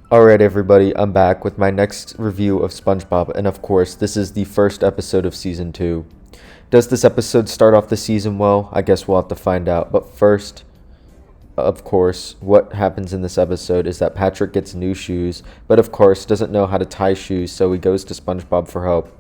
Alright, everybody, I'm back with my next review of SpongeBob, and of course, this is the first episode of Season 2. Does this episode start off the season well? I guess we'll have to find out, but first, of course, what happens in this episode is that Patrick gets new shoes, but of course doesn't know how to tie shoes, so he goes to SpongeBob for help.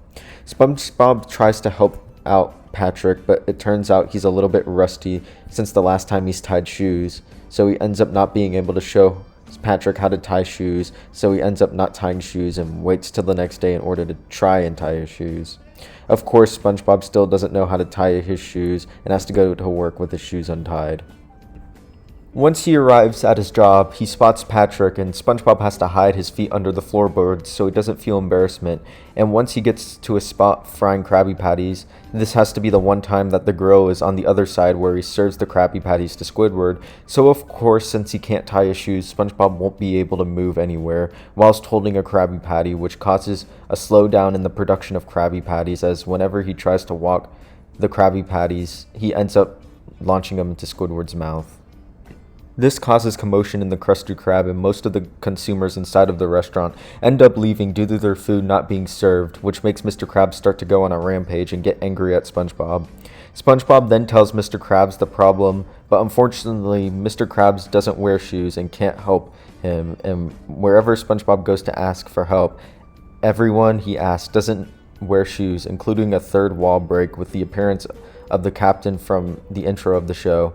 SpongeBob tries to help out Patrick, but it turns out he's a little bit rusty since the last time he's tied shoes, so he ends up not being able to show Patrick how to tie shoes, so he ends up not tying shoes and waits till the next day in order to try and tie his shoes. Of course, SpongeBob still doesn't know how to tie his shoes and has to go to work with his shoes untied. Once he arrives at his job, he spots Patrick, and SpongeBob has to hide his feet under the floorboards so he doesn't feel embarrassment. And once he gets to a spot frying Krabby Patties, this has to be the one time that the grill is on the other side where he serves the Krabby Patties to Squidward. So of course, since he can't tie his shoes, SpongeBob won't be able to move anywhere whilst holding a Krabby Patty, which causes a slowdown in the production of Krabby Patties, as whenever he tries to walk the Krabby Patties, he ends up launching them into Squidward's mouth. This causes commotion in the Krusty Krab, and most of the consumers inside of the restaurant end up leaving due to their food not being served, which makes Mr. Krabs start to go on a rampage and get angry at SpongeBob. SpongeBob then tells Mr. Krabs the problem, but unfortunately Mr. Krabs doesn't wear shoes and can't help him, and wherever SpongeBob goes to ask for help, everyone he asks doesn't wear shoes, including a third wall break with the appearance of the captain from the intro of the show.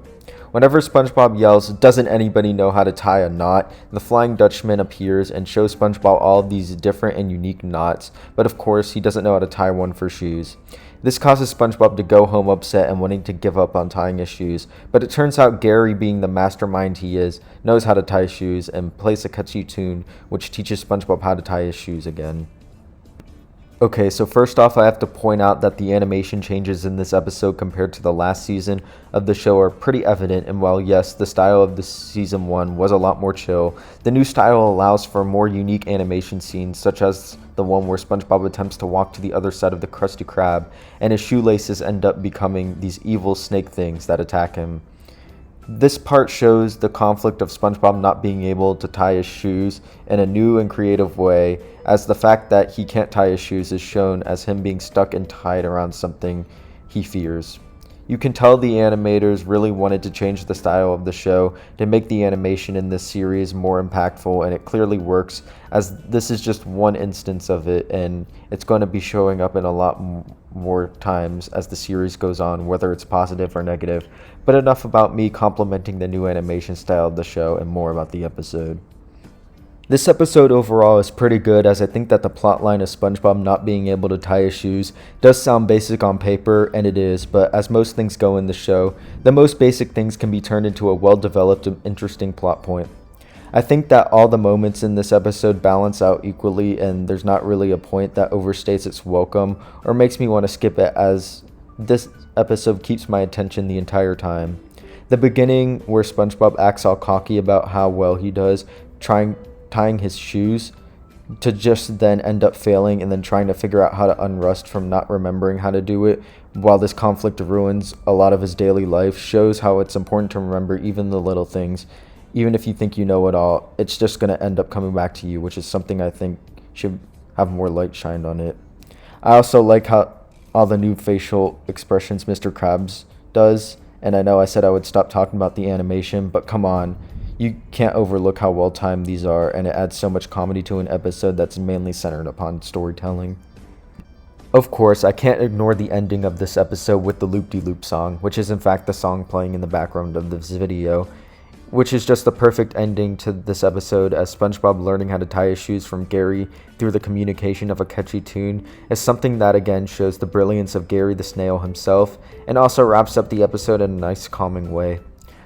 Whenever SpongeBob yells, "Doesn't anybody know how to tie a knot?" the Flying Dutchman appears and shows SpongeBob all of these different and unique knots, but of course he doesn't know how to tie one for shoes. This causes SpongeBob to go home upset and wanting to give up on tying his shoes, but it turns out Gary, being the mastermind he is, knows how to tie shoes and plays a catchy tune which teaches SpongeBob how to tie his shoes again. Okay, so first off, I have to point out that the animation changes in this episode compared to the last season of the show are pretty evident, and while yes, the style of the season 1 was a lot more chill, the new style allows for more unique animation scenes, such as the one where SpongeBob attempts to walk to the other side of the Krusty Krab, and his shoelaces end up becoming these evil snake things that attack him. This part shows the conflict of SpongeBob not being able to tie his shoes in a new and creative way, as the fact that he can't tie his shoes is shown as him being stuck and tied around something he fears. You can tell the animators really wanted to change the style of the show to make the animation in this series more impactful, and it clearly works, as this is just one instance of it, and it's going to be showing up in a lot more times as the series goes on, whether it's positive or negative. But enough about me complimenting the new animation style of the show, and more about the episode. This episode overall is pretty good, as I think that the plotline of SpongeBob not being able to tie his shoes does sound basic on paper, and it is, but as most things go in the show, the most basic things can be turned into a well-developed and interesting plot point. I think that all the moments in this episode balance out equally, and there's not really a point that overstates its welcome or makes me want to skip it, as this episode keeps my attention the entire time. The beginning, where SpongeBob acts all cocky about how well he does tying his shoes, to just then end up failing and then trying to figure out how to unrust from not remembering how to do it, while this conflict ruins a lot of his daily life, shows how it's important to remember even the little things. Even if you think you know it all, it's just going to end up coming back to you, which is something I think should have more light shined on it. I also like how all the new facial expressions Mr. Krabs does, and I know I said I would stop talking about the animation, but come on. You can't overlook how well timed these are, and it adds so much comedy to an episode that's mainly centered upon storytelling. Of course, I can't ignore the ending of this episode with the Loop-de-Loop song, which is in fact the song playing in the background of this video, which is just the perfect ending to this episode, as SpongeBob learning how to tie his shoes from Gary through the communication of a catchy tune is something that again shows the brilliance of Gary the Snail himself, and also wraps up the episode in a nice calming way.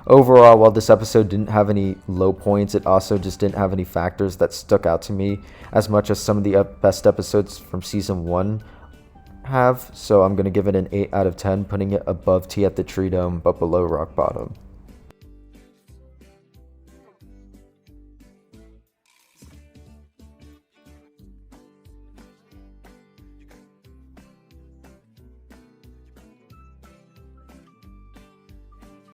Overall, while this episode didn't have any low points, it also just didn't have any factors that stuck out to me as much as some of the best episodes from season 1 have, so I'm going to give it an 8 out of 10, putting it above Tea at the Tree Dome but below Rock Bottom.